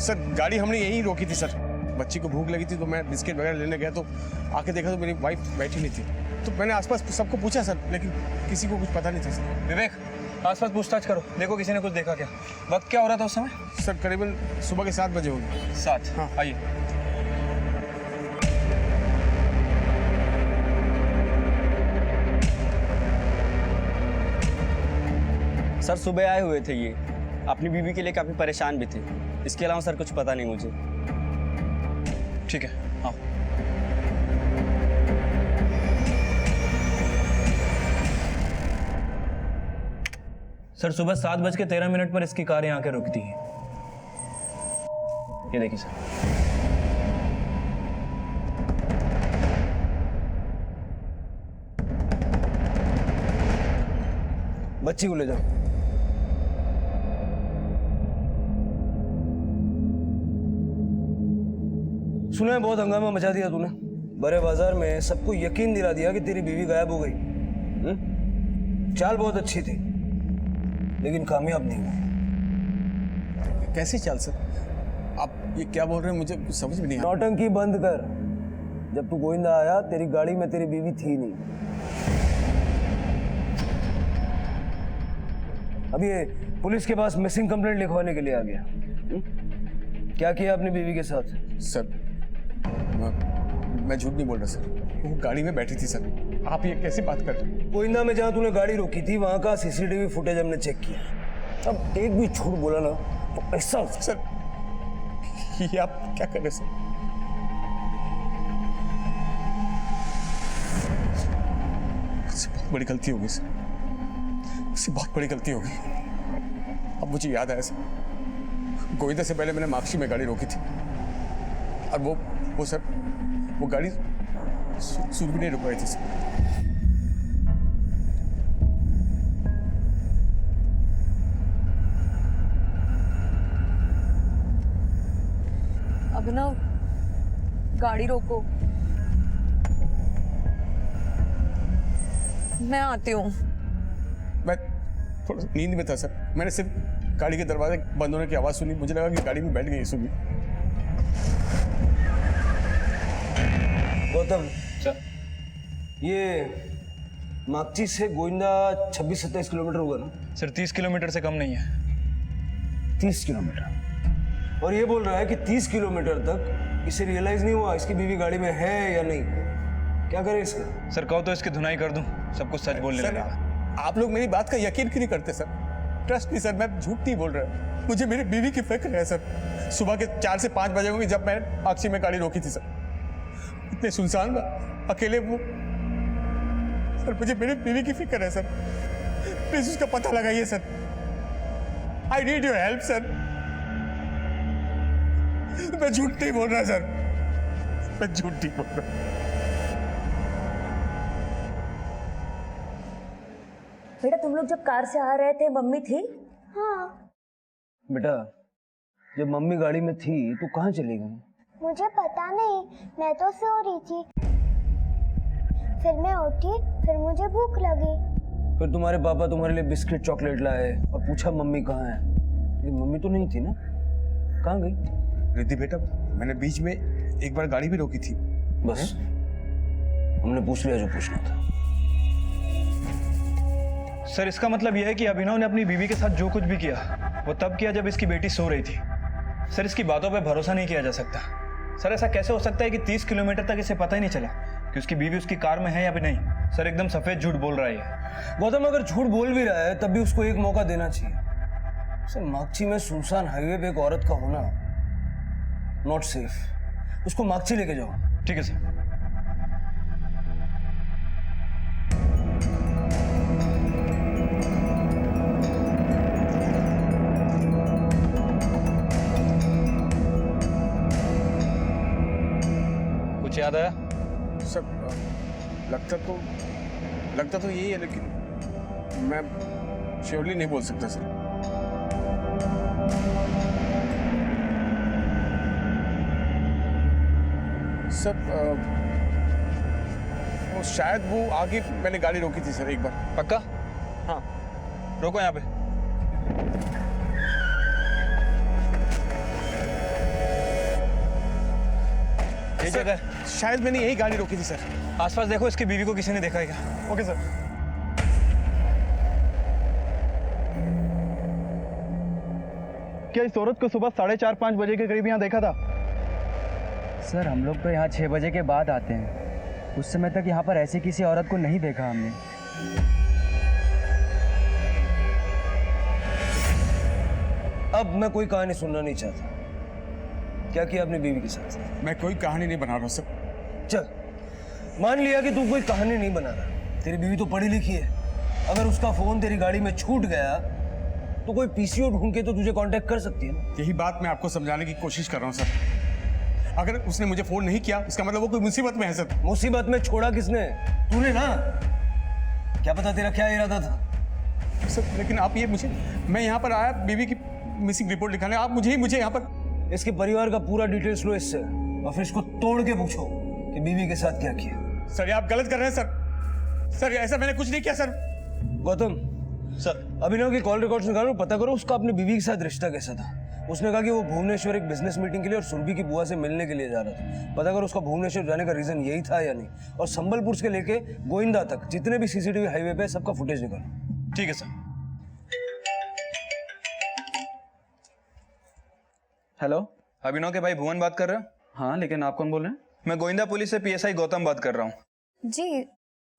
Sir गाड़ी हमने यहीं रोकी थी सर। बच्ची को भूख लगी थी तो मैं बिस्किट वगैरह लेने गया तो आके देखा तो मेरी वाइफ बैठी नहीं थी। तो मैंने आसपास सबको पूछा सर, लेकिन किसी को कुछ पता नहीं था सर। विवेक, आसपास पूछताछ करो, देखो किसी ने कुछ देखा क्या। वक्त क्या हो रहा था उस समय? सर करीबन सुबह के 7 बजे होंगे। 7? हाँ। आइए। सर सुबह आए हुए थे ये, अपनी बीवी के लिए काफ़ी परेशान भी थे। इसके अलावा सर कुछ पता नहीं मुझे। ठीक है, आओ। सर सुबह 7:13 पर इसकी कार यहाँ आके रुकती है। ये देखिए सर। बच्ची को ले जाओ। सुना है बहुत हंगामा मचा दिया तूने। बड़े बाजार में सबको यकीन दिला दिया कि तेरी बीवी गायब हो गई। चाल बहुत अच्छी थी लेकिन कामयाब नहीं हुई। कैसी चाल सर? आप ये क्या बोल रहे हैं, मुझे कुछ समझ में नहीं आ रहा। नौटंकी बंद कर। जब तू गोविंदा आया तेरी गाड़ी में तेरी बीवी थी नहीं। अब ये पुलिस के पास मिसिंग कंप्लेंट लिखवाने के लिए आ गया। क्या किया अपनी बीवी के साथ? सर मैं झूठ नहीं बोल रहा सर, वो गाड़ी में बैठी थी सर। आप ये कैसी बात कर रहे हैं? गोविंदा में जहां तूने गाड़ी रोकी थी वहां का सीसीटीवी फुटेज हमने चेक किया। अब एक भी झूठ बोला ना तो ऐसा हो। सर ये आप क्या कर रहे हैं सर? मुझसे बहुत बड़ी गलती हो गई सर, मुझसे बहुत बड़ी गलती हो गई। अब मुझे याद आया सर, गोविंदा से पहले मैंने माक्सी में गाड़ी रोकी थी और वो सर वो गाड़ी सुर भी नहीं रुक रही थी सर। अभिनव, गाड़ी रोको, मैं आती हूँ। मैं थोड़ा नींद में था सर, मैंने सिर्फ गाड़ी के दरवाजे बंद होने की आवाज़ सुनी, मुझे लगा कि गाड़ी में बैठ गई सुनी। गौतम सर, ये माकची से गोविंदा 26-27 किलोमीटर होगा ना? सर 30 किलोमीटर से कम नहीं है। 30 किलोमीटर। और ये बोल रहा है कि 30 किलोमीटर तक इसे रियलाइज नहीं हुआ इसकी बीवी गाड़ी में है या नहीं। क्या करें इसका? सर कहो तो इसकी धुनाई कर दूं, सब कुछ सच बोलने सर लगेगा। आप लोग मेरी बात का यकीन क्यों नहीं करते सर? ट्रस्ट मी सर, मैं झूठ नहीं बोल रहा। मुझे मेरी बीवी की फिक्र है सर। सुबह के 4 से 5 बजे होंगे जब मैंने माक्सी में गाड़ी रोकी थी सर। इतने सुनसान में अकेले वो सर, मुझे मेरी बीवी की फिक्र है सर। प्लीज उसका पता लगाइए sir. I need your help sir. मैं झूठ नहीं बोल रहा सर, मैं झूठ नहीं बोल रहा। बेटा तुम लोग जब कार से आ रहे थे मम्मी थी? हाँ। बेटा जब मम्मी गाड़ी में थी तो कहाँ चली गई? मुझे पता नहीं, मैं तो सो रही थी। फिर मैं उठी, फिर मुझे भूख लगी। फिर तुम्हारे पापा तुम्हारे लिए बिस्किट चॉकलेट लाए और पूछा मम्मी कहाँ है। लेकिन मम्मी तो नहीं थी ना, कहाँ गई? रिद्धि बेटा, मैंने बीच में एक बार गाड़ी भी रोकी थी। बस हमने पूछ लिया जो पूछना था। सर इसका मतलब यह है कि अभिनव ने अपनी बीवी के साथ जो कुछ भी किया वो तब किया जब इसकी बेटी सो रही थी। सर इसकी बातों पे भरोसा नहीं किया जा सकता। सर ऐसा कैसे हो सकता है कि 30 किलोमीटर तक इसे पता ही नहीं चला कि उसकी बीवी उसकी कार में है या भी नहीं? सर एकदम सफेद झूठ बोल रहा है ये। गौतम अगर झूठ बोल भी रहा है तब भी उसको एक मौका देना चाहिए। सर माकची में सुनसान हाईवे पे एक औरत का होना नॉट सेफ। उसको माकची लेके जाओ। ठीक है सर। कुछ याद आया? सब लगता तो यही है, लेकिन मैं श्योरली नहीं बोल सकता सर। सब वो शायद वो आगे मैंने गाड़ी रोकी थी सर एक बार। पक्का? हाँ रोको यहाँ पे। ये सर, जगह शायद मैंने यही गाड़ी रोकी थी सर। आसपास देखो, इसकी बीवी को किसी ने देखा है क्या? Okay sir. क्या इस औरत को सुबह 4:30-5 बजे के करीब यहाँ देखा था? सर हम लोग तो यहाँ 6 बजे के बाद आते हैं। उस समय तक यहाँ पर ऐसी किसी औरत को नहीं देखा हमने। अब मैं कोई कहानी सुनना नहीं चाहता। क्या किया अपनी बीवी के साथ? मैं कोई कहानी नहीं बना रहा हूँ सर। चल, मान लिया कि तू कोई कहानी नहीं बना रहा। तेरी बीवी तो पढ़ी लिखी है। अगर उसका फोन तेरी गाड़ी में छूट गया तो कोई पीसीओ ढूंढ के तो तुझे कांटेक्ट कर सकती है ना। यही बात मैं आपको समझाने की कोशिश कर रहा हूँ सर। अगर उसने मुझे फोन नहीं किया, इसका मतलब वो कोई मुसीबत में है सर। मुसीबत में छोड़ा किसने? तूने ना। क्या पता तेरा क्या इरादा था? सर लेकिन आप ये मुझे, मैं यहाँ पर आया बीवी की मिसिंग रिपोर्ट लिखाने, आप मुझे यहाँ पर। इसके परिवार का पूरा डिटेल्स लो इससे और फिर इसको तोड़ के पूछो कि बीवी के साथ क्या किया। सर ये आप गलत कर रहे हैं सर। सर ऐसा मैंने कुछ नहीं किया सर। गौतम सर, अभिनव की कॉल रिकॉर्ड्स निकालो, पता करो उसका अपनी बीवी के साथ रिश्ता कैसा था। उसने कहा कि वो भुवनेश्वर एक बिजनेस मीटिंग के लिए और सुरभि की बुआ से मिलने के लिए जा रहा था। पता करो उसका भुवनेश्वर जाने का रीजन यही था या नहीं। और संबलपुर से लेके गोविंदा तक जितने भी सीसीटीवी हाईवे पे सबका फुटेज निकालो। ठीक है सर। हेलो। अभिनव के भाई भुवन बात कर रहे हो? हाँ, लेकिन आप कौन बोल रहे हैं? मैं गोविंदा पुलिस से पीएसआई गौतम बात कर रहा हूँ। जी,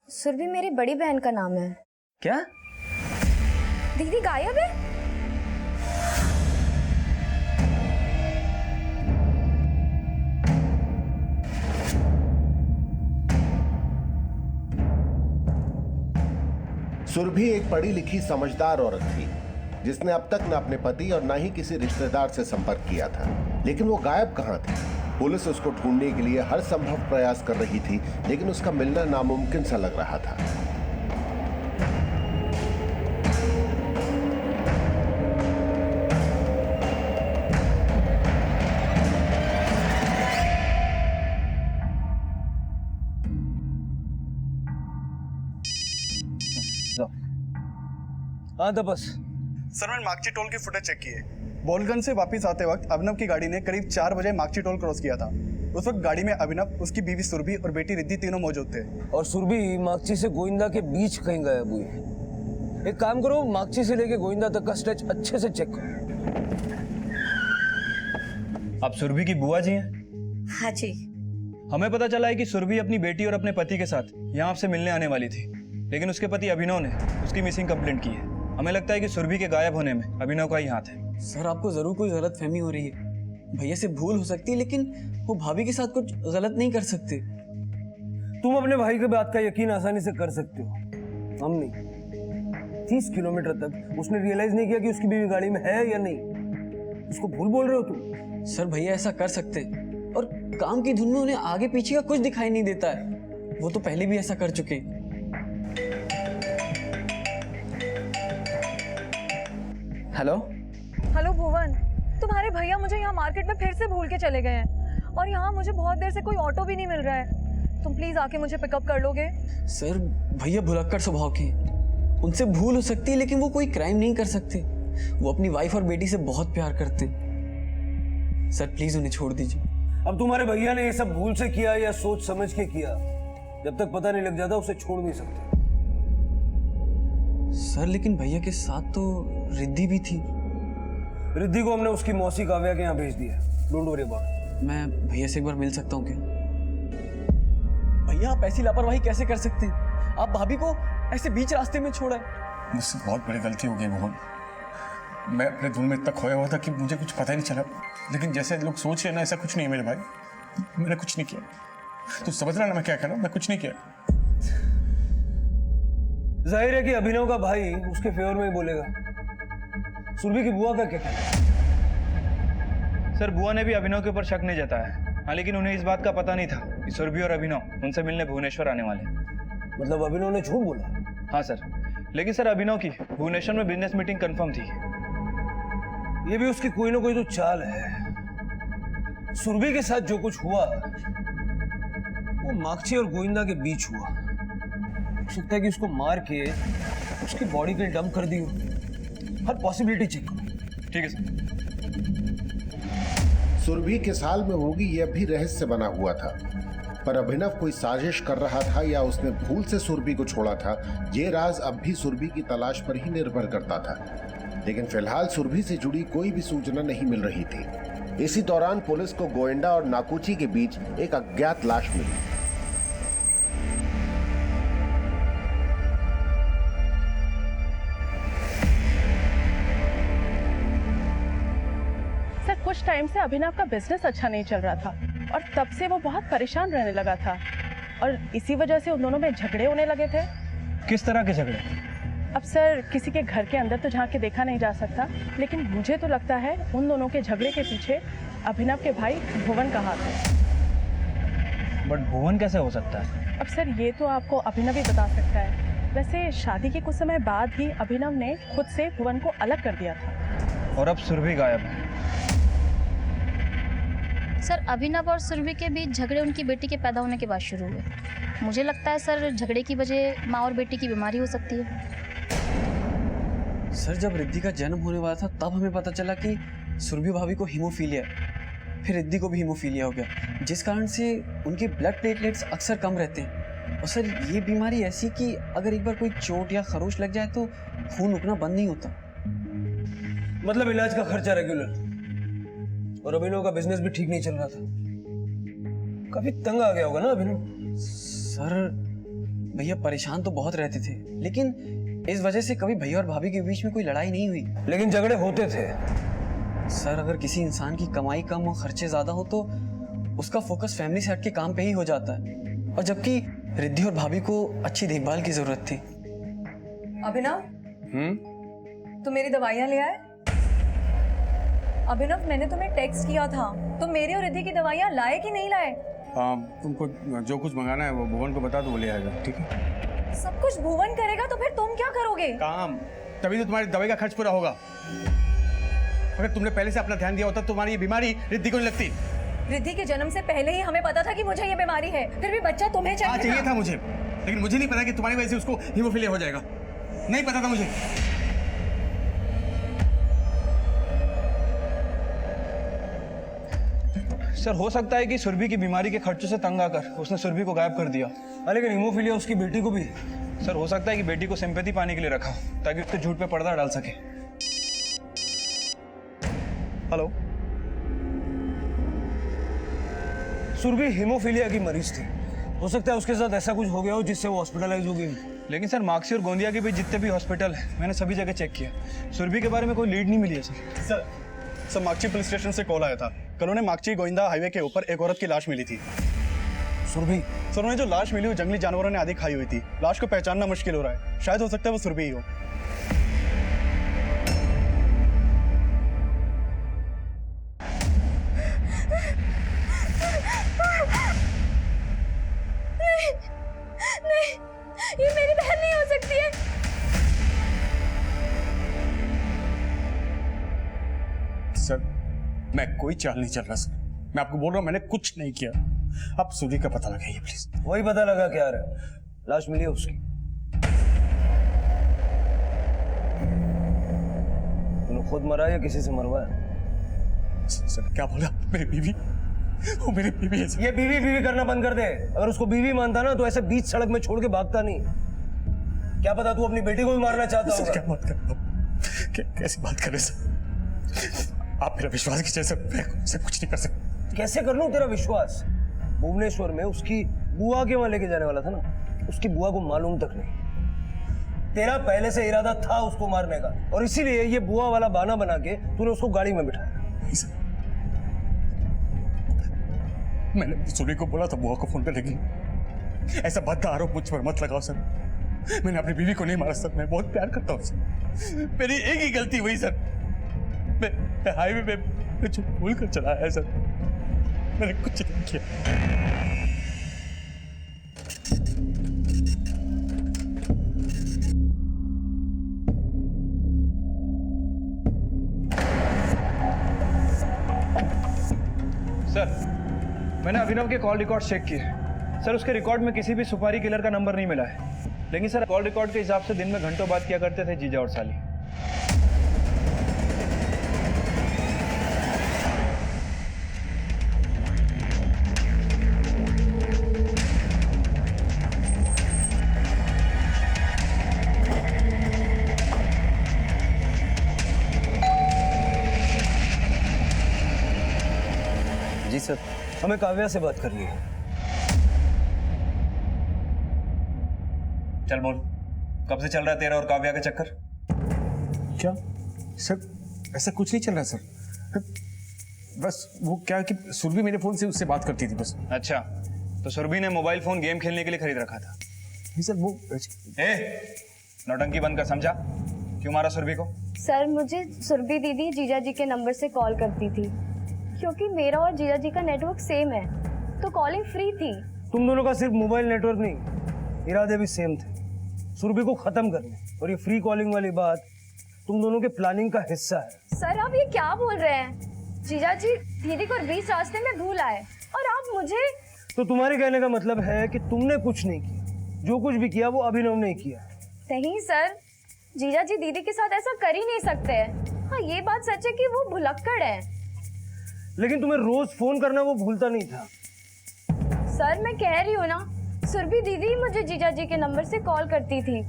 सुरभि मेरी बड़ी बहन का नाम है। क्या? दीदी गायब है? सुरभि एक पढ़ी लिखी समझदार औरत थी जिसने अब तक न अपने पति और न ही किसी रिश्तेदार से संपर्क किया था। लेकिन वो गायब कहाँ थी? पुलिस उसको ढूंढने के लिए हर संभव प्रयास कर रही थी, लेकिन उसका मिलना नामुमकिन सा लग रहा था। हाँ तपस, सर मैंने मागची टोल की फुटेज चेक की है। बोलगंज से वापस आते वक्त अभिनव की गाड़ी ने करीब 4 बजे मागची टोल क्रॉस किया था। उस वक्त गाड़ी में अभिनव, उसकी बीवी सुरभि और बेटी रिद्धि तीनों मौजूद थे। और सुरभि मागची से गोविंदा के बीच कहीं गायब हुई है। एक काम करो, मागची से लेके गोविंदा तक का स्ट्रेच अच्छे से चेक करो। आप सुरभि की बुआ जी हैं? हाँ जी। हमें पता चला है कि सुरभि अपनी बेटी और अपने पति के साथ यहाँ आपसे मिलने आने वाली थी, लेकिन उसके पति अभिनव ने उसकी मिसिंग कंप्लेंट की है। हमें लगता है कि सुरभि के गायब होने में अभिनव का ही हाथ है। सर आपको जरूर कोई गलत फहमी हो रही है। भैया से भूल हो सकती है, लेकिन वो भाभी के साथ कुछ गलत नहीं कर सकते। तुम अपने भाई की बात का यकीन आसानी से कर सकते हो, हम नहीं। 30 किलोमीटर तक उसने रियलाइज नहीं किया कि उसकी बीवी गाड़ी में है या नहीं। उसको भूल बोल रहे हो तुम? सर भैया ऐसा कर सकते, और काम की धुन में उन्हें आगे पीछे का कुछ दिखाई नहीं देता है। वो तो पहले भी ऐसा कर चुके। हेलो। हेलो भुवन, तुम्हारे भैया मुझे यहाँ मार्केट में फिर से भूल के चले गए हैं और यहाँ मुझे बहुत देर से कोई ऑटो भी नहीं मिल रहा है। तुम प्लीज आके मुझे पिकअप कर लोगे? सर भैया भुलक्कड़ स्वभाव के, उनसे भूल हो सकती है लेकिन वो कोई क्राइम नहीं कर सकते। वो अपनी वाइफ और बेटी से बहुत प्यार करते। सर प्लीज उन्हें छोड़ दीजिए। अब तुम्हारे भैया ने ये सब भूल से किया या सोच समझ के किया, जब तक पता नहीं लग जाता उसे छोड़ नहीं सकते। सर लेकिन भैया के साथ तो रिद्धि भी थी। रिद्धि को हमने उसकी मौसी काव्या के यहाँ भेज दिया। Don't worry about. मैं भैया से एक बार मिल सकता हूँ क्या? भैया आप ऐसी लापरवाही कैसे कर सकते हैं? आप भाभी को ऐसे बीच रास्ते में छोड़ा है। मुझसे बहुत बड़ी गलती हो गई भुवन। मैं अपने धुन में इतना खोया हुआ था कि मुझे कुछ पता ही नहीं चला। लेकिन जैसे लोग सोच रहे हैं ना, ऐसा कुछ नहीं है मेरे भाई। मैंने कुछ नहीं किया। तो समझ रहा ना मैं क्या कह रहा हूँ? मैं कुछ नहीं किया। जाहिर है कि अभिनव का भाई उसके फेवर में ही बोलेगा। सुरभि की बुआ का क्या कहना है? सर बुआ ने भी अभिनव के ऊपर शक नहीं जताया। हाँ, लेकिन उन्हें इस बात का पता नहीं था कि सुरभि और अभिनव उनसे मिलने भुवनेश्वर आने वाले। मतलब अभिनव ने झूठ बोला? हाँ सर, लेकिन सर अभिनव की भुवनेश्वर में बिजनेस मीटिंग कंफर्म थी। ये भी उसकी कोई ना कोई तो चाल है। सुरभि के साथ जो कुछ हुआ वो मागची और गोविंदा के बीच हुआ। हो सकता है कि उसको मार के उसकी बॉडी के डंप कर दी हो। हर पॉसिबिलिटी चेक करो। ठीक है सर। सुरभि किस हाल में होगी यह भी रहस्य बना हुआ था, पर अभिनव कोई साजिश कर रहा था या उसने भूल से सुरभि को छोड़ा था, ये राज अब भी सुरभि की तलाश पर ही निर्भर करता था। लेकिन फिलहाल सुरभि से जुड़ी कोई भी सूचना नहीं मिल रही थी। इसी दौरान पुलिस को गोयंडा और नाकुची के बीच एक अज्ञात लाश मिली। सर कुछ टाइम से अभिनव का बिजनेस अच्छा नहीं चल रहा था और तब से वो बहुत परेशान रहने लगा था और इसी वजह से उन दोनों में झगड़े होने लगे थे। किस तरह के झगड़े? अब सर किसी के घर के अंदर तो झांक के देखा नहीं जा सकता, लेकिन मुझे तो लगता है उन दोनों के झगड़े के पीछे अभिनव के भाई भुवन का हाथ है। बट भुवन कैसे हो सकता है? अब सर ये तो आपको अभिनव ही बता सकता है। वैसे शादी के कुछ समय बाद ही अभिनव ने खुद से भुवन को अलग कर दिया था। और अब सुरभि गायब है। सर अभिनव और सुरभि के बीच झगड़े उनकी बेटी के पैदा होने के बाद शुरू हुए। मुझे लगता है सर झगड़े की वजह माँ और बेटी की बीमारी हो सकती है। सर जब रिद्धि का जन्म होने वाला था तब हमें पता चला कि सुरभि भाभी को हीमोफीलिया है, फिर रिद्धि को भी हीमोफीलिया हो गया, जिस कारण से उनके ब्लड प्लेटलेट्स अक्सर कम रहते हैं। और सर ये बीमारी ऐसी कि अगर एक बार कोई चोट या खरोच लग जाए तो खून रुकना बंद नहीं होता। मतलब इलाज का खर्चा रेगुलर, और अभिनव का बिजनेस भी ठीक नहीं चल रहा था। काफी तंग आ गया होगा ना अभिनव? सर भैया परेशान तो बहुत रहते थे, लेकिन इस वजह से कभी भैया और भाभी के बीच में कोई लड़ाई नहीं हुई। लेकिन झगड़े होते थे। सर अगर किसी इंसान की कमाई कम और खर्चे ज्यादा हो तो उसका फोकस फैमिली से हट के काम पे ही हो जाता है, और जबकि रिद्धि और भाभी को अच्छी देखभाल की जरूरत थी। अभिनव तुम मेरी दवाइयाँ ले आए? अभिनव मैंने तुम्हें टेक्स्ट किया था, तुम मेरी और रिद्धि की दवाइयाँ लाए कि नहीं लाए? तुमको जो कुछ मंगाना है वो भुवन को बता दो, वो ले आएगा। ठीक है? सब कुछ भुवन करेगा तो फिर तुम क्या करोगे? काम, तभी तो तुम्हारी दवाई का खर्च पूरा होगा। अगर तुमने पहले से अपना ध्यान दिया होता तो तुम्हारी ये बीमारी रिद्धि को नहीं लगती। रिद्धि के जन्म से पहले ही हमें पता था कि मुझे ये बीमारी है, फिर भी बच्चा तुम्हें चाहिए था मुझे, लेकिन मुझे नहीं पता कि तुम्हारी वजह से उसको हीमोफीलिया हो जाएगा। नहीं पता था मुझे। सर हो सकता है कि सुरभि की बीमारी के खर्चों से तंग आकर उसने सुरभि को गायब कर दिया। लेकिन हीमोफीलिया उसकी बेटी को भी। सर हो सकता है कि बेटी को सिंपैथी पाने के लिए रखा ताकि उसके झूठ पे पर्दा डाल सके। हेलो, सुरभि हीमोफीलिया की मरीज थी, हो सकता है उसके साथ ऐसा कुछ हो गया हो जिससे वो हॉस्पिटलाइज हो गई। लेकिन सर माक्सी और गोंदिया के बीच जितने भी हॉस्पिटल है मैंने सभी जगह चेक किया, सुरभि के बारे में कोई लीड नहीं मिली है। सर माकची पुलिस स्टेशन से कॉल आया था। कल उन्हें माकची गोविंदा हाईवे के ऊपर एक औरत की लाश मिली थी। सुरभि? सर उन्हें जो लाश मिली वो जंगली जानवरों ने आधी खाई हुई थी। लाश को पहचानना मुश्किल हो रहा है, शायद हो सकता है वो सुरभि ही हो। नहीं, ये मेरी बहन नहीं हो सकती है। सर मैं कोई चाल नहीं चल रहा सर, मैं आपको बोल रहा हूँ मैंने कुछ नहीं किया। आप सुरभि का पता लगाइए प्लीज। वही पता लगा क्या रहा, लाश मिली है उसकी। तूने खुद मरा या किसी से मरवाया? सर क्या बोला? मेरी बीवी, वो मेरी बीवी है सर। ये बीवी बीवी करना बंद कर दे। अगर उसको बीवी मानता ना तो ऐसे बीच सड़क में छोड़ के भागता नहीं। क्या पता तू अपनी बेटी को भी मारना चाहता होगा। क्या बात कर रहे हो? कैसी बात कर रहे सर? आप मेरा विश्वास कीजिए सर, मैं कुछ नहीं कर सकता। कैसे कर लूं तेरा विश्वास? भुवनेश्वर में उसकी बुआ के वहां लेके जाने वाला था ना, उसकी बुआ को मालूम तक नहीं। तेरा पहले से इरादा था उसको मारने का, और इसीलिए ये बुआ वाला बहाना बना के तूने उसको गाड़ी में बिठाया। नहीं सर, मैंने सुरभि को बोला था बुआ को फोन पे, लेकिन ऐसा भद्दा आरोप मुझ पर मत लगाओ सर। मैंने अपनी बीवी को नहीं मारा सर, मैं बहुत प्यार करता हूँ सर। मेरी एक ही गलती हुई सर, मैं हाईवे में कुछ भूल कर चला है सर, मैंने कुछ नहीं किया। सर मैंने अभिनव के कॉल रिकॉर्ड चेक किए सर, उसके रिकॉर्ड में किसी भी सुपारी किलर का नंबर नहीं मिला है। लेकिन सर कॉल रिकॉर्ड के हिसाब से दिन में घंटों बात किया करते थे जीजा और साली। हमें काव्या से बात करनी है। चल बोल, कब से चल रहा है तेरा और काव्या का चक्कर? क्या सर, ऐसा कुछ नहीं चल रहा सर। बस वो क्या कि सुरभि मेरे फोन से उससे बात करती थी बस। अच्छा, तो सुरभि ने मोबाइल फोन गेम खेलने के लिए खरीद रखा था? नहीं सर, वो नौटंकी बंद कर, समझा? क्यों मारा सुरभि को? सर मुझे सुरभि दीदी जीजा जी के नंबर से कॉल करती थी, क्योंकि मेरा और जीजा जी का नेटवर्क सेम है, तो कॉलिंग फ्री थी। तुम दोनों का सिर्फ मोबाइल नेटवर्क नहीं, इरादे भी सेम थे, सुरभि को खत्म करने। और ये फ्री कॉलिंग वाली बात तुम दोनों के प्लानिंग का हिस्सा है। सर आप ये क्या बोल रहे हैं? जीजा जी दीदी को बीच रास्ते में भूल आए और आप मुझे। तो तुम्हारे कहने का मतलब है कि तुमने कुछ नहीं किया, जो कुछ भी किया वो अभिनव ने किया। नहीं सर, जीजा जी दीदी के साथ ऐसा कर ही नहीं सकते। हाँ ये बात सच है कि वो भुलक्कड़ है, लेकिन तुम्हें रोज फोन करना वो भूलता नहीं था। सर मैं कह रही हूँ ना, सुरभि दीदी मुझे जीजा जी के नंबर से कॉल करती थी।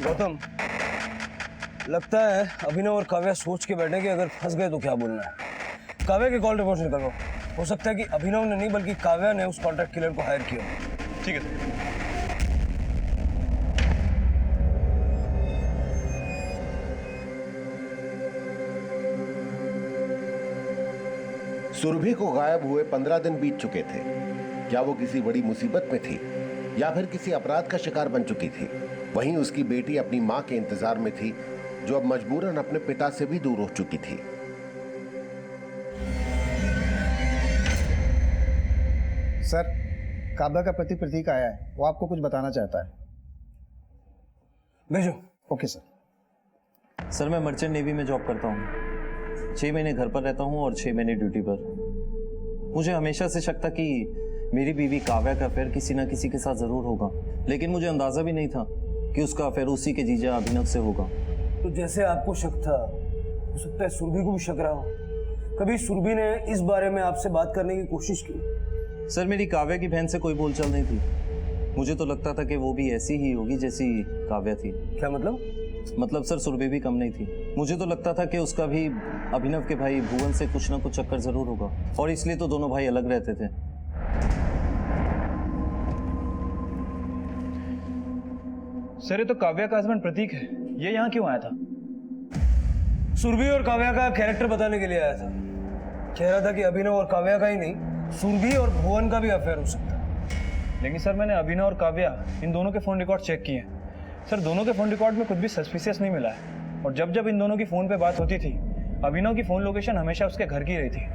गौतम, लगता है अभिनव और काव्या सोच के बैठे कि अगर फंस गए तो क्या बोलना है। काव्या के कॉल रिपोर्ट निकलवाओ। हो सकता है कि अभिनव ने नहीं बल्कि काव्या ने उस कॉन्ट्रैक्ट किलर को हायर किया। ठीक है सर। सुरभि को गायब हुए 15 दिन बीत चुके थे। क्या वो किसी बड़ी मुसीबत में थी या फिर किसी अपराध का शिकार बन चुकी थी? वहीं उसकी बेटी अपनी मां के इंतजार में थी, जो अब मजबूरन अपने पिता से भी दूर हो चुकी थी। सर, काव्या का पति प्रतीक आया है, वो आपको कुछ बताना चाहता है। भेजो। Okay sir. सर मैं मर्चेंट नेवी में जॉब करता हूँ। 6 महीने घर पर रहता हूँ और 6 महीने ड्यूटी पर। मुझे हमेशा से शक था कि मेरी बीवी काव्या का अफेयर किसी ना किसी के साथ जरूर होगा, लेकिन मुझे अंदाजा भी नहीं था कि उसका अफेयर उसी के जीजा अभिनव से होगा। तो जैसे आपको शक था, हो सकता है सुरभि को भी शक रहा हो। कभी सुरभि ने इस बारे में आपसे बात करने की कोशिश की? सर मेरी काव्या की बहन से कोई बोलचाल नहीं थी। मुझे तो लगता था कि वो भी ऐसी ही होगी जैसी काव्या थी। क्या मतलब? मतलब सर सुरभि भी कम नहीं थी। मुझे तो लगता था कि उसका भी अभिनव के भाई भुवन से कुछ ना कुछ चक्कर जरूर होगा, और इसलिए तो दोनों भाई अलग रहते थे। सर ये तो काव्या का हस्बैंड प्रतीक है, ये यहाँ क्यों आया था? सुरभि और काव्या का कैरेक्टर बताने के लिए आया था। कह रहा था कि अभिनव और काव्या का ही नहीं, सुरभि और भुवन का भी अफेयर हो सकता है। लेकिन सर मैंने अभिनव और काव्या इन दोनों के फ़ोन रिकॉर्ड चेक किए हैं। सर दोनों के फ़ोन रिकॉर्ड में कुछ भी सस्पिशियस नहीं मिला है, और जब जब इन दोनों की फ़ोन पे बात होती थी, अभिनव की फ़ोन लोकेशन हमेशा उसके घर की रही थी।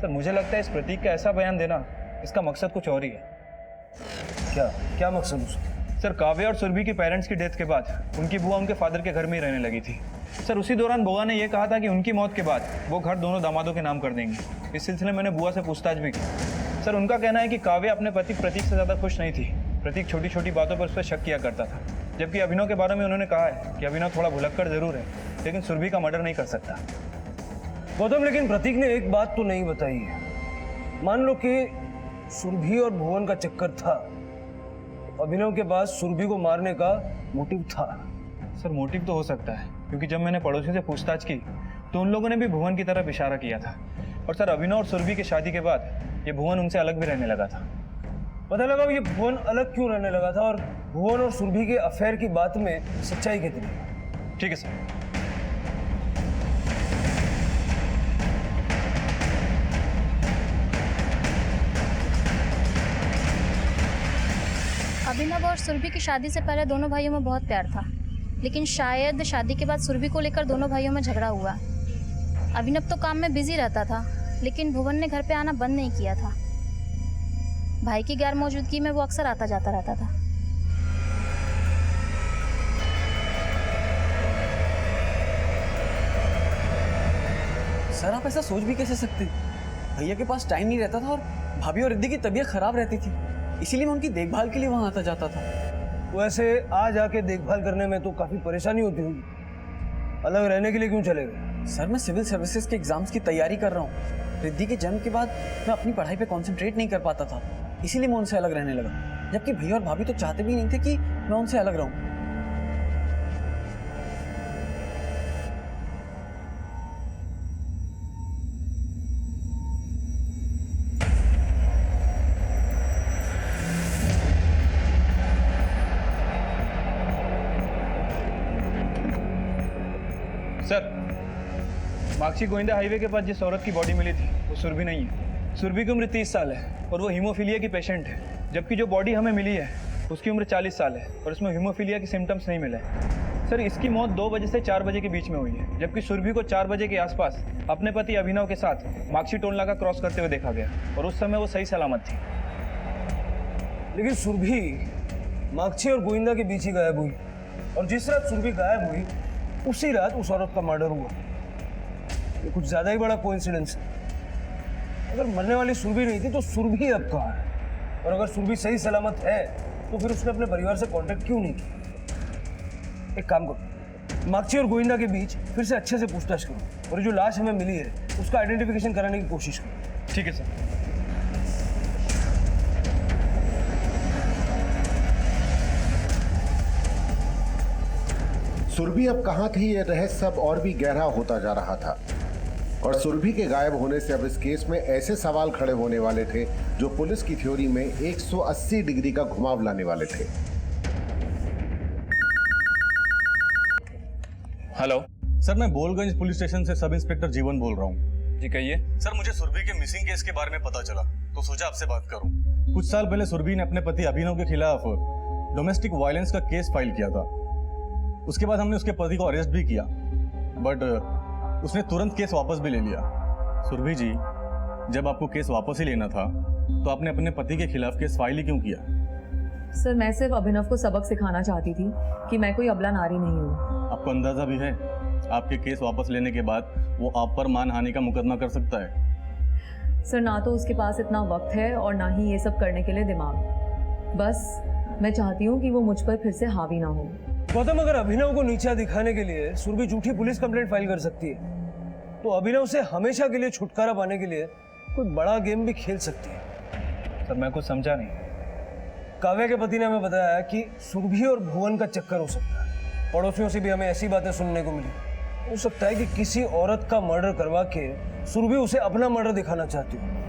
सर मुझे लगता है इस प्रतीक का ऐसा बयान देना, इसका मकसद कुछ और ही है। क्या मकसद उसका? सर काव्या और सुरभि की पेरेंट्स की डेथ के बाद उनकी बुआ उनके फादर के घर में ही रहने लगी थी। सर उसी दौरान बुआ ने यह कहा था कि उनकी मौत के बाद वो घर दोनों दामादों के नाम कर देंगी। इस सिलसिले में मैंने बुआ से पूछताछ भी की। सर उनका कहना है कि काव्या अपने पति प्रतीक से ज़्यादा खुश नहीं थी। प्रतीक छोटी छोटी बातों पर उस पर शक किया करता था, जबकि अभिनव के बारे में उन्होंने कहा है कि अभिनव थोड़ा भुलक्कड़ जरूर है, लेकिन सुरभि का मर्डर नहीं कर सकता। गौतम, लेकिन प्रतीक ने एक बात तो नहीं बताई है। मान लो कि सुरभि और भुवन का चक्कर था, अभिनव के पास सुरभि को मारने का मोटिव था। सर मोटिव तो हो सकता है, क्योंकि जब मैंने पड़ोसी से पूछताछ की तो उन लोगों ने भी भुवन की तरफ इशारा किया था। और सर अभिनव और सुरभि की शादी के बाद ये भुवन उनसे अलग भी रहने लगा था। पता लगा ये भुवन अलग क्यों रहने लगा था, और भुवन और सुरभि के अफेयर की बात में सच्चाई कितनी है? ठीक है सर। अभिनव और सुरभि की शादी से पहले दोनों भाइयों में बहुत प्यार था, लेकिन शायद शादी के बाद सुरभि को लेकर दोनों भाइयों में झगड़ा हुआ। अभिनव तो काम में बिजी रहता था, लेकिन भुवन ने घर पे आना बंद नहीं किया था। भाई की गैर मौजूदगी में वो अक्सर आता जाता रहता था। सर आप ऐसा सोच भी कैसे सकते हैं? भैया के पास टाइम नहीं रहता था और भाभी और रिद्धि की तबीयत खराब रहती थी, इसीलिए मैं उनकी देखभाल के लिए वहां आता जाता था। वैसे आ जाके देखभाल करने में तो काफी परेशानी होती होगी, अलग रहने के लिए क्यों चले गए? सर मैं सिविल सर्विसेज के एग्जाम्स की तैयारी कर रहा हूँ। रिद्धि के जन्म के बाद मैं अपनी पढ़ाई पे कंसंट्रेट नहीं कर पाता था, इसीलिए मैं उनसे अलग रहने लगा, जबकि भैया और भाभी तो चाहते भी नहीं थे कि मैं उनसे अलग रहूं। सर, मार्क्सी गोविंदा हाईवे के पास जिस औरत की बॉडी मिली थी वो सुरभि नहीं है। सुरभि की उम्र 30 साल है और वो हीमोफीलिया की पेशेंट है, जबकि जो बॉडी हमें मिली है उसकी उम्र 40 साल है और उसमें हीमोफीलिया के सिम्टम्स नहीं मिले। सर, इसकी मौत 2 बजे से 4 बजे के बीच में हुई है, जबकि सुरभि को 4 बजे के आसपास अपने पति अभिनव के साथ मार्क्सी टोल नाका क्रॉस करते हुए देखा गया और उस समय वो सही सलामत थी। लेकिन सुरभि मार्क्सी और गोविंदा के बीच ही गायब हुई और जिस रात सुरभि गायब हुई उसी रात उस औरत का मर्डर हुआ। ये कुछ ज्यादा ही बड़ा कोइंसिडेंस है। अगर मरने वाली सुरभि नहीं थी तो सुरभि अब कहाँ है? और अगर सुरभि सही सलामत है तो फिर उसने अपने परिवार से कांटेक्ट क्यों नहीं किया? एक काम करो, मार्क्सी और गोविंदा के बीच फिर से अच्छे से पूछताछ करो और जो लाश हमें मिली है उसका आइडेंटिफिकेशन कराने की कोशिश करो। ठीक है सर। सुरभि अब कहां थी, ये रहस्य अब और भी गहरा होता जा रहा था और सुरभि के गायब होने से अब इस केस में ऐसे सवाल खड़े होने वाले थे जो पुलिस की थ्योरी में 180 डिग्री का घुमाव लाने वाले थे। हेलो सर, मैं बोलगंज पुलिस स्टेशन से सब इंस्पेक्टर जीवन बोल रहा हूँ। जी कहिए। सर, मुझे सुरभि के मिसिंग केस के बारे में पता चला तो सोचा आपसे बात करूं। कुछ साल पहले सुरभि ने अपने पति अभिनव के खिलाफ डोमेस्टिक वायलेंस का केस फाइल किया था। उसके बाद हमने उसके पति को अरेस्ट भी किया, बट उसने तुरंत केस वापस भी ले लिया। सुरभि जी, जब आपको केस वापस ही लेना था तो आपने अपने पति के खिलाफ केस फाइल ही क्यों किया? सर, मैं सिर्फ अभिनव को सबक सिखाना चाहती थी कि मैं कोई अबला नारी नहीं हूँ। आपको अंदाजा भी है आपके केस वापस लेने के बाद वो आप पर मानहानि का मुकदमा कर सकता है। सर, ना तो उसके पास इतना वक्त है और ना ही ये सब करने के लिए दिमाग। बस मैं चाहती हूँ कि वो मुझ पर फिर से हावी ना हो। गौतम, अगर अभिनव को नीचा दिखाने के लिए सुरभि झूठी पुलिस कंप्लेंट फाइल कर सकती है तो अभिनव से हमेशा के लिए छुटकारा पाने के लिए कोई बड़ा गेम भी खेल सकती है। सर, मैं कुछ समझा नहीं। काव्या के पति ने हमें बताया कि सुरभि और भुवन का चक्कर हो सकता है। पड़ोसियों से भी हमें ऐसी बातें सुनने को मिली। हो सकता है कि किसी औरत का मर्डर करवा के सुरभि उसे अपना मर्डर दिखाना चाहती हो।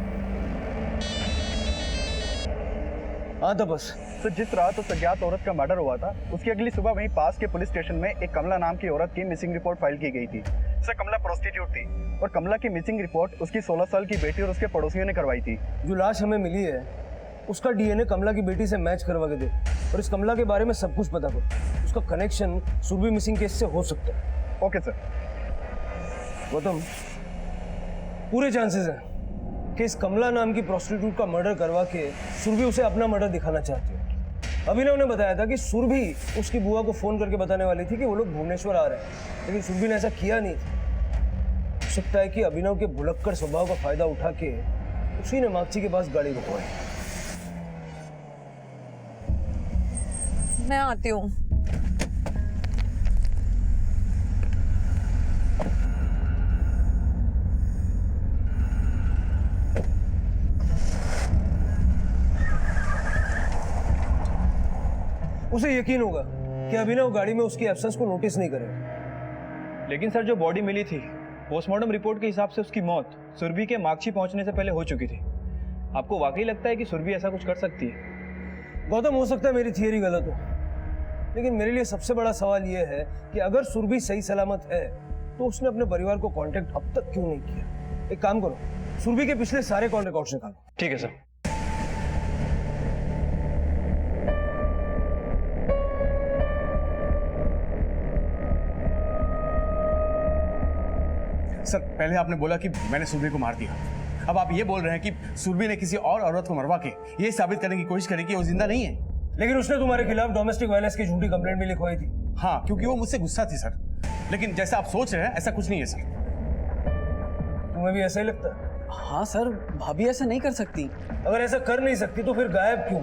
हाँ तो बस। तो जिस रात उस अज्ञात औरत का मर्डर हुआ था उसकी अगली सुबह वहीं पास के पुलिस स्टेशन में एक कमला नाम की औरत की मिसिंग रिपोर्ट फाइल की गई थी। सर, कमला प्रोस्टिट्यूट थी और कमला की मिसिंग रिपोर्ट उसकी 16 साल की बेटी और उसके पड़ोसियों ने करवाई थी। जो लाश हमें मिली है उसका डीएनए कमला की बेटी से मैच करवा के दे और इस कमला के बारे में सब कुछ पता करो। उसका कनेक्शन सुरभि मिसिंग केस से हो सकता है। Okay sir. गौतम, पूरे चांसेस हैं कि इस कमला नाम की प्रोस्टिट्यूट का मर्डर करवा के सुरभि उसे अपना मर्डर दिखाना चाहती है। अभिनव ने बताया था कि सुरभि उसकी बुआ को फोन करके बताने वाली थी कि वो लोग भुवनेश्वर आ रहे हैं, लेकिन सुरभि ने ऐसा किया नहीं। हो सकता है कि अभिनव के भुलक्कड़ स्वभाव का फायदा उठा के उसी ने मार्क्सी के पास गाड़ी रुकवाई। मैं आती हूँ। उसे यकीन होगा कि अभिनव गाड़ी में उसकी एब्सेंस को नोटिस नहीं करेगा। लेकिन सर, जो बॉडी मिली थी पोस्टमार्टम रिपोर्ट के हिसाब से उसकी मौत सुरभि के मार्क्सी पहुंचने से पहले हो चुकी थी। आपको वाकई लगता है कि सुरभि ऐसा कुछ कर सकती है? गौतम, हो सकता है मेरी थियरी गलत हो, लेकिन मेरे लिए सबसे बड़ा सवाल यह है कि अगर सुरभि सही सलामत है तो उसने अपने परिवार को कांटेक्ट अब तक क्यों नहीं किया? एक काम करो, सुरभि के पिछले सारे कॉल रिकॉर्ड्स निकालो। ठीक है सर। सर, पहले आपने बोला कि मैंने सुरभि को मार दिया, अब आप ये बोल रहे हैं कि सुरभि ने किसी और औरत को मरवा के ये साबित करने की कोशिश करी कि वो जिंदा नहीं है। लेकिन उसने तुम्हारे खिलाफ डोमेस्टिक वायलेंस की झूठी कंप्लेंट भी लिखवाई थी। हाँ, क्योंकि वो मुझसे गुस्सा थी सर, लेकिन जैसा आप सोच रहे हैं ऐसा कुछ नहीं है सर। तुम्हें भी ऐसा ही लगता है? हाँ सर, भाभी ऐसा नहीं कर सकती। अगर ऐसा कर नहीं सकती तो फिर गायब क्यों?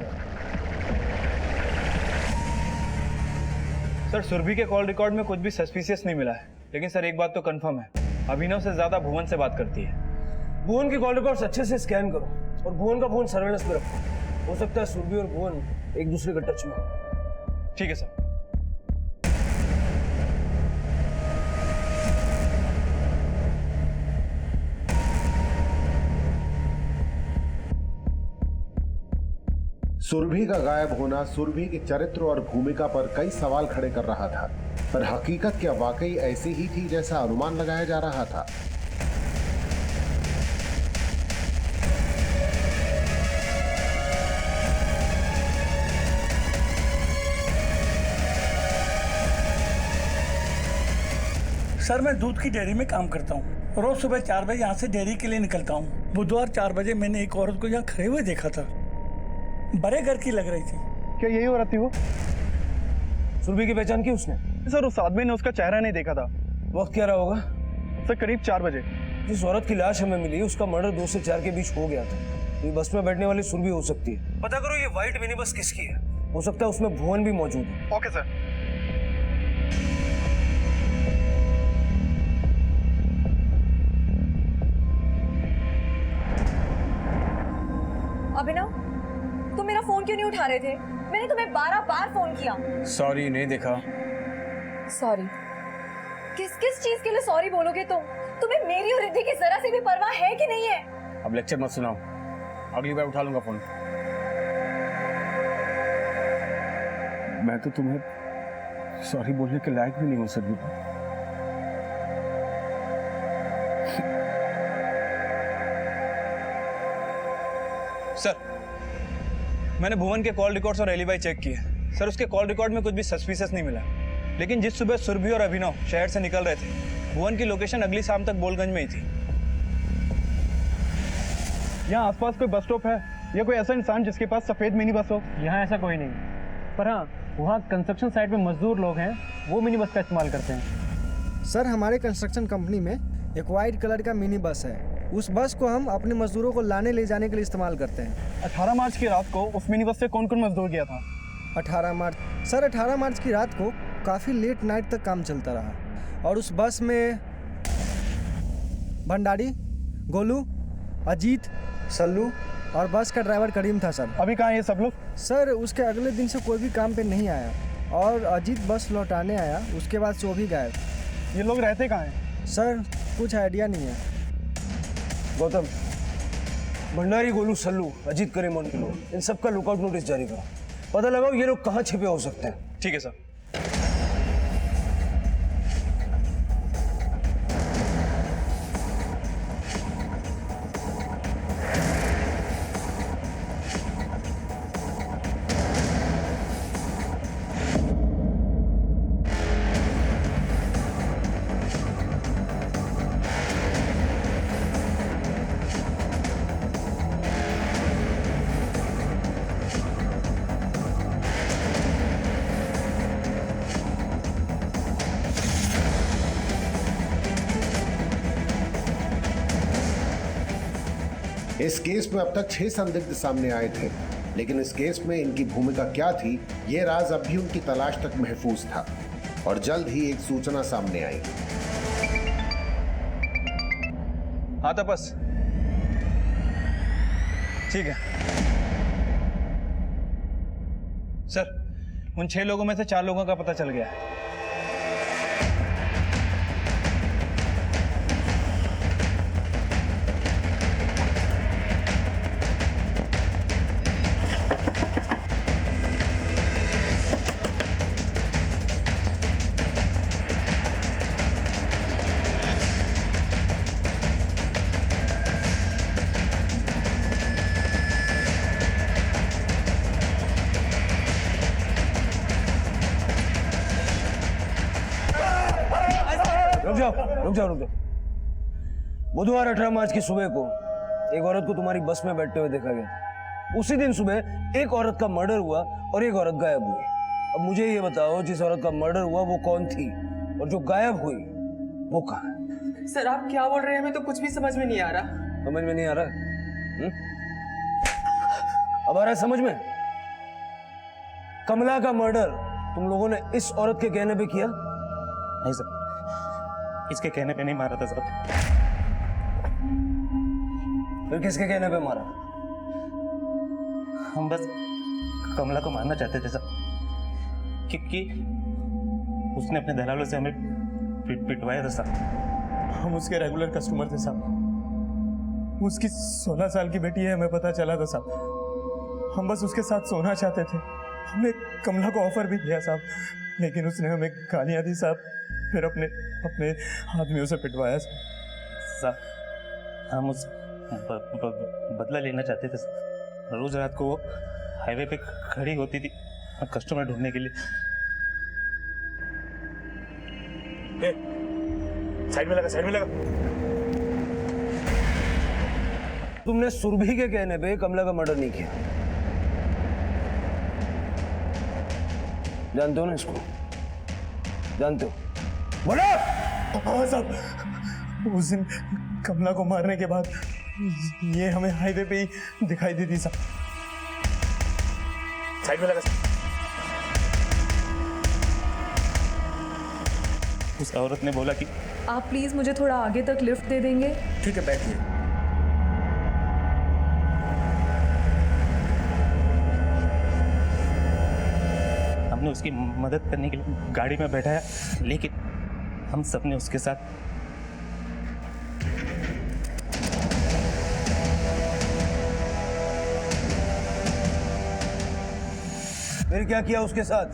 सर, सुरभि के कॉल रिकॉर्ड में कुछ भी सस्पिशियस नहीं मिला है, लेकिन सर एक बात तो कंफर्म है, अभिनव से ज्यादा भुवन से बात करती है। भुवन की कॉल रिकॉर्ड्स अच्छे से स्कैन करो और भुवन का फोन सर्वेलेंस में रखो। हो सकता है सुरभि और भुवन एक दूसरे के टच में हो। ठीक है सर। सुरभि का गायब होना सुरभि के चरित्र और भूमिका पर कई सवाल खड़े कर रहा था। पर हकीकत क्या वाकई ऐसी ही थी जैसा अनुमान लगाया जा रहा था? सर मैं दूध की डेयरी में काम करता हूँ। रोज सुबह 4 बजे यहाँ से डेयरी के लिए निकलता हूँ। बुधवार 4 बजे मैंने एक औरत को यहाँ खड़े हुए देखा था, बड़े घर की लग रही थी। क्या यही औरत थी वो? सुरभि की पहचान की उसने? सर उस आदमी ने उसका चेहरा नहीं देखा था। वक्त क्या रहा होगा? सर करीब 4 बजे। जिस औरत की लाश हमें मिली उसका मर्डर 2 से 4 के बीच हो गया था। ये बस में बैठने वाली सुरभि हो सकती है। पता करो ये व्हाइट मिनी बस किसकी है। हो सकता है उसमें भुवन भी मौजूद है। Okay sir. अभिनव, तुम मेरा फोन क्यों नहीं उठा रहे थे? मैंने तुम्हें 12 बार फोन किया। सॉरी, नहीं देखा। सॉरी? किस किस चीज के लिए सॉरी बोलोगे तुम? तुम्हें मेरी और रिद्धि की जरा सी भी परवाह है कि नहीं है? अब लेक्चर मत सुनाओ, अगली बार उठा लूंगा फोन। मैं तो तुम्हें सॉरी बोलने के लायक भी नहीं हूं सर। सर, मैंने भुवन के कॉल रिकॉर्ड्स और एलिबाई चेक किए। सर, उसके कॉल रिकॉर्ड में कुछ भी सस्पिशियस नहीं मिला। लेकिन जिस सुबह सुरभि और अभिनव शहर से निकल रहे थे, भुवन की लोकेशन अगली शाम तक बोलगंज में ही थी। यहाँ आसपास कोई बस स्टॉप है या कोई ऐसा इंसान जिसके पास सफेद मिनी बस हो? यहाँ ऐसा कोई नहीं, पर हाँ वहाँ कंस्ट्रक्शन साइट में मजदूर लोग हैं, वो मिनी बस का इस्तेमाल करते हैं। सर हमारे कंस्ट्रक्शन कंपनी में एक वाइट कलर का मिनी बस है। उस बस को हम अपने मजदूरों को लाने ले जाने के लिए इस्तेमाल करते हैं। 18 मार्च की रात को उस मिनी बस से कौन कौन मजदूर गया था? 18 मार्च? सर 18 मार्च की रात को काफ़ी लेट नाइट तक काम चलता रहा और उस बस में भंडारी, गोलू, अजीत, सल्लू और बस का ड्राइवर करीम था। सर अभी कहाँ है ये सब लोग? सर उसके अगले दिन से कोई भी काम पे नहीं आया और अजीत बस लौटाने आया, उसके बाद से वो भी गायब। ये लोग रहते कहाँ हैं? सर कुछ आइडिया नहीं है। गौतम, भंडारी, गोलू, सल्लू, अजीत, करीम और इन लोग, इन सबका लुकआउट नोटिस जारी करो। पता लगाओ ये लोग कहाँ छिपे हो सकते हैं। ठीक है सर। इस केस में अब तक 6 संदिग्ध सामने आए थे, लेकिन इस केस में इनकी भूमिका क्या थी, ये राज अब भी उनकी तलाश तक महफूज था और जल्द ही एक सूचना सामने आई। हाँ तपस, ठीक है सर। उन 6 लोगों में से 4 लोगों का पता चल गया है। रुक जाओ। बुधवार 18 मार्च की सुबह को एक औरत को तुम्हारी बस में बैठते हुए देखा गया। उसी दिन सुबह एक औरत का मर्डर हुआ और एक औरत गायब हुई। अब मुझे ये बताओ, जिस औरत का मर्डर हुआ वो कौन थी और जो गायब हुई वो कहाँ है? सर आप क्या बोल रहे हैं, हमें तो कुछ भी समझ में नहीं आ रहा। समझ में नहीं आ रहा? अब आ रहा है समझ में? कमला का मर्डर तुम लोगों ने इस औरत के कहने पे किया? नहीं सर, इसके कहने पे नहीं मारा था सर। फिर किसके कहने पे मारा? हम बस कमला को मारना चाहते थे सर, क्योंकि उसने अपने दलालों से हमें पिटवाया था सर। हम उसके रेगुलर कस्टमर थे साहब। उसकी 16 साल की बेटी है, हमें पता चला था साहब। हम बस उसके साथ सोना चाहते थे। हमने कमला को ऑफर भी किया साहब, लेकिन उसने हमें गालियाँ दी साहब, फिर अपने अपने आदमियों से पिटवाया साहब। हम उस बदला लेना चाहते थे। रोज रात को वो हाईवे पे खड़ी होती थी कस्टमर ढूंढने के लिए। साइड में लगा, साइड में लगा। तुमने सुरभि के कहने पे कमला का मर्डर नहीं किया, जानते हो ना इसको? जानते हो? बोलो। हाँ साहब, उस दिन कमला को मारने के बाद ये हमें हाईवे पे ही दिखाई दी थी साहब। साइड में लगा। उस औरत ने बोला कि आप प्लीज मुझे थोड़ा आगे तक लिफ्ट दे देंगे? ठीक है, बैठिए। हमने उसकी मदद करने के लिए गाड़ी में बैठाया, लेकिन हम सबने उसके साथ फिर क्या किया उसके साथ?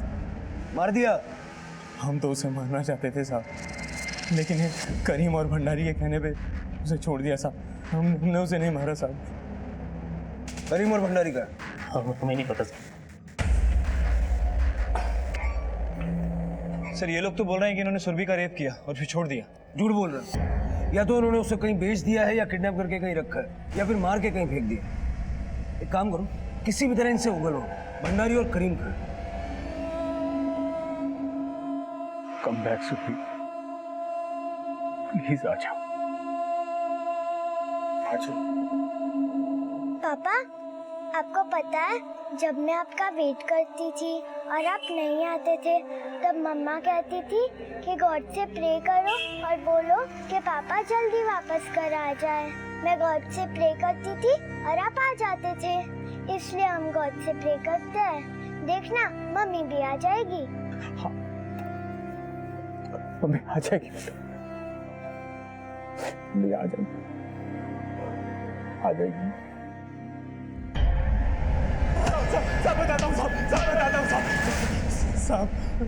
मार दिया? हम तो उसे मारना चाहते थे साहब, लेकिन ये करीम और भंडारी के कहने पे उसे छोड़ दिया साहब। हमने उसे नहीं मारा साहब। करीम और भंडारी का? हमें नहीं पता सर। सर ये लोग तो बोल रहे हैं कि इन्होंने सुरभि का रेप किया और फिर छोड़ दिया। झूठ बोल रहे हैं। या तो उन्होंने उसे कहीं बेच दिया है, या किडनैप करके कहीं रखा है, या फिर मार के कहीं फेंक दिया। एक काम करो, किसी भी तरह इनसे उगलो, भंडारी और करीम का। कम बैक सुरभि, प्लीज आ जाओ। पापा, आपको पता है जब मैं आपका वेट करती थी और आप नहीं आते थे, तब मम्मा कहती थी कि गॉड से प्रे करो और बोलो कि पापा जल्दी वापस कर आ जाए। मैं गॉड से प्रे करती थी और आप आ जाते थे, इसलिए हम गॉड से प्रे करते हैं। देखना मम्मी भी आ जाएगी। हाँ, मम्मी आ जाएगी, मम्मी आ जाएगी, आ जाएगी। साहब बताता हूँ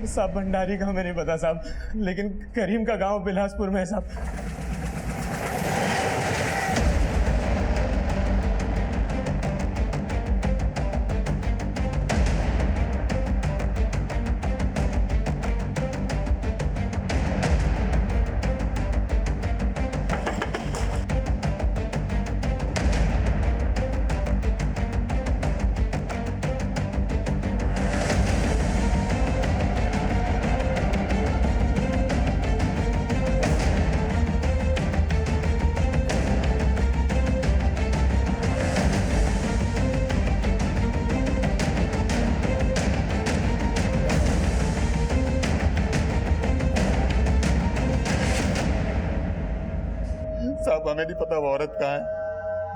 साहब, भंडारी का हमें नहीं पता साहब, लेकिन करीम का गांव बिलासपुर में है साहब। साहब हमें नहीं पता वो औरत कहाँ है,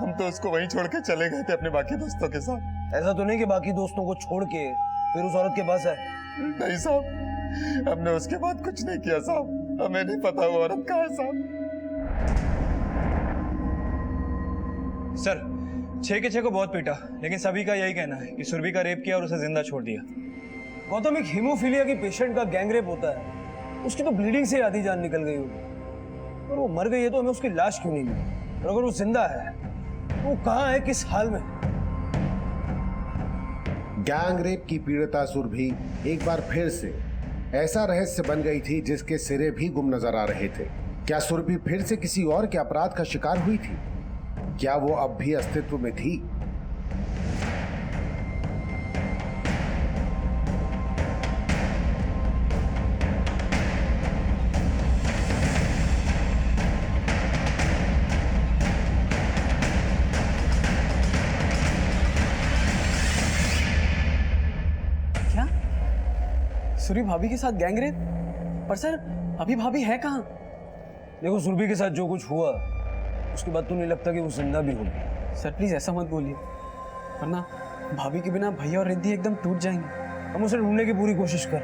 हम तो उसको वहीं छोड़ के चले गए थे अपने बाकी दोस्तों के साथ। ऐसा तो नहीं कि बाकी दोस्तों को छोड़ के फिर उस औरत के पास आए? नहीं साहब, हमने उसके बाद कुछ नहीं किया साहब, हमें नहीं पता वो औरत कहाँ है साहब। सर 6 के 6 को बहुत पीटा, लेकिन सभी का यही कहना है कि सुरभि का रेप किया और उसे जिंदा छोड़ दिया। गौतम, एक हीमोफीलिया की पेशेंट का गैंगरेप होता है, उसकी तो ब्लीडिंग से आधी जान निकल गई होगी, और वो मर गई है तो हमें उसकी लाश क्यों नहीं मिली? और अगर वो जिंदा है तो वो कहाँ है, किस हाल में? गैंग रेप की पीड़िता सुरभि एक बार फिर से ऐसा रहस्य बन गई थी जिसके सिरे भी गुम नजर आ रहे थे। क्या सुरभि फिर से किसी और के अपराध का शिकार हुई थी? क्या वो अब भी अस्तित्व में थी? सुरभि भाभी के साथ गैंगरेप? पर सर अभी भाभी है कहाँ? देखो, सुरभि के साथ जो कुछ हुआ उसके बाद तो नहीं लगता कि वो जिंदा भी होगी। सर प्लीज ऐसा मत बोलिए, वरना भाभी के बिना भैया और रिद्धि एकदम टूट जाएंगे। हम उसे ढूंढने की पूरी कोशिश कर।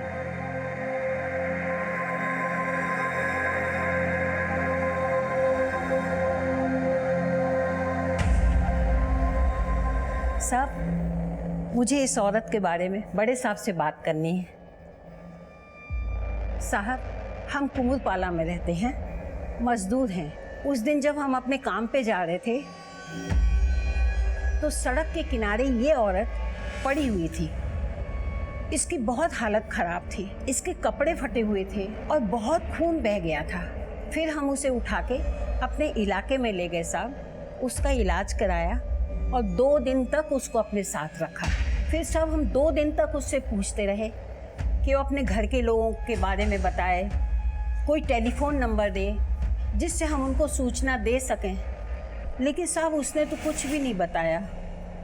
साहब, मुझे इस औरत के बारे में बड़े साहब से बात करनी है। साहब, हम कुमुदपाला में रहते हैं, मजदूर हैं। उस दिन जब हम अपने काम पे जा रहे थे तो सड़क के किनारे ये औरत पड़ी हुई थी। इसकी बहुत हालत खराब थी, इसके कपड़े फटे हुए थे और बहुत खून बह गया था। फिर हम उसे उठा के अपने इलाके में ले गए साहब, उसका इलाज कराया और 2 दिन तक उसको अपने साथ रखा। फिर साहब हम 2 दिन तक उससे पूछते रहे कि वो अपने घर के लोगों के बारे में बताए, कोई टेलीफोन नंबर दे जिससे हम उनको सूचना दे सकें, लेकिन साहब उसने तो कुछ भी नहीं बताया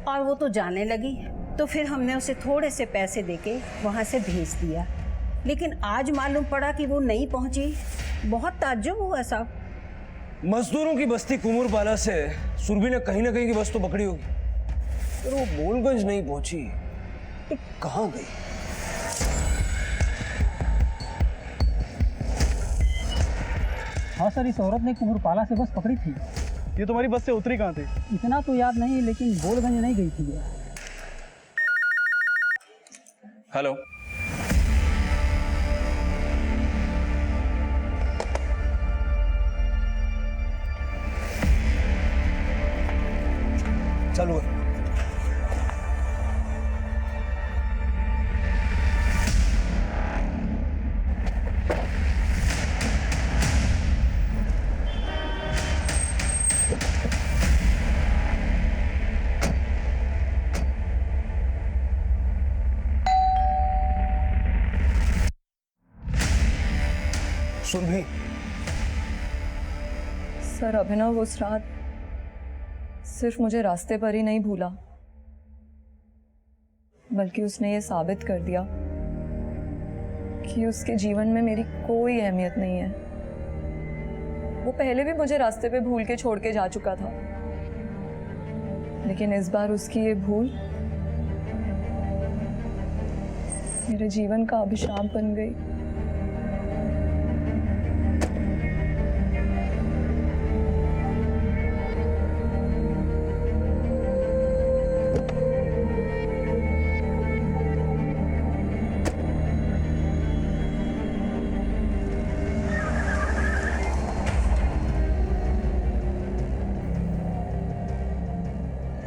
और वो तो जाने लगी। तो फिर हमने उसे थोड़े से पैसे देके वहाँ से भेज दिया, लेकिन आज मालूम पड़ा कि वो नहीं पहुँची। बहुत ताज्जुब हुआ साहब। मजदूरों की बस्ती कुमुरपाला से सुरभि ने कहीं ना कहीं की बस तो पकड़ी होगी, पर वो बोलगंज नहीं पहुंची। ये कहाँ गई? हाँ सर, इस औरत ने कुमुरपाला से बस पकड़ी थी। ये तुम्हारी बस से उतरी कहाँ थी? इतना तो याद नहीं, लेकिन बोलगंज नहीं गई थी। हेलो, चालू है। सुरभि, सर अभिनव उस रात सिर्फ मुझे रास्ते पर ही नहीं भूला, बल्कि उसने ये साबित कर दिया कि उसके जीवन में मेरी कोई अहमियत नहीं है। वो पहले भी मुझे रास्ते पे भूल के छोड़ के जा चुका था, लेकिन इस बार उसकी ये भूल मेरे जीवन का अभिशाप बन गई।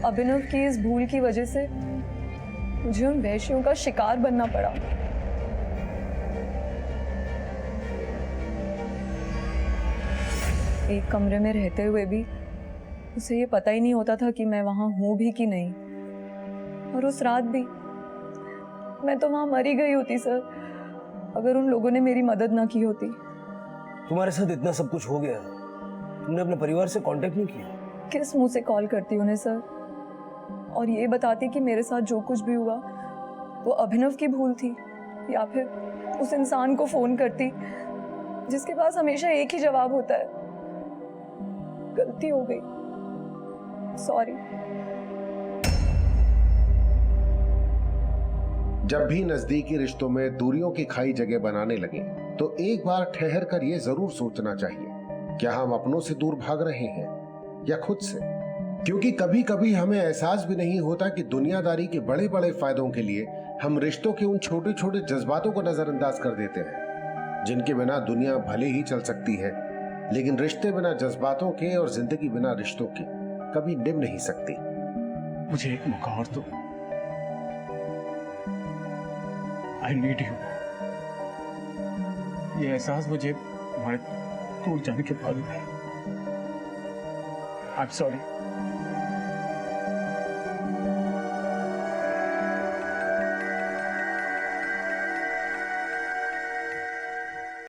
अभिनव की इस भूल की वजह से मुझे उन वैश्यों का शिकार बनना पड़ा। एक कमरे में रहते हुए भी उसे ये पता ही नहीं होता था कि मैं वहां हूं भी कि नहीं। और उस रात भी मैं तो वहां मरी गई होती सर, अगर उन लोगों ने मेरी मदद ना की होती। तुम्हारे साथ इतना सब कुछ हो गया, तुमने अपने परिवार से कांटेक्ट नहीं किया? किस मुंह से कॉल करती उन्हें सर, और ये बताती कि मेरे साथ जो कुछ भी हुआ वो अभिनव की भूल थी, या फिर उस इंसान को फोन करती जिसके पास हमेशा एक ही जवाब होता है, गलती हो गई, सॉरी। जब भी नजदीकी रिश्तों में दूरियों की खाई जगह बनाने लगे तो एक बार ठहर कर ये जरूर सोचना चाहिए, क्या हम अपनों से दूर भाग रहे हैं या खुद से? क्योंकि कभी कभी हमें एहसास भी नहीं होता कि दुनियादारी के बड़े बड़े फायदों के लिए हम रिश्तों के उन छोटे छोटे जज्बातों को नजरअंदाज कर देते हैं, जिनके बिना दुनिया भले ही चल सकती है, लेकिन रिश्ते बिना जज्बातों के और जिंदगी बिना रिश्तों के कभी निभ नहीं सकती। मुझे एक मौका और दो, आई नीड यू। ये एहसास मुझे तुम्हारे दूर जाने के बाद, आई एम सॉरी।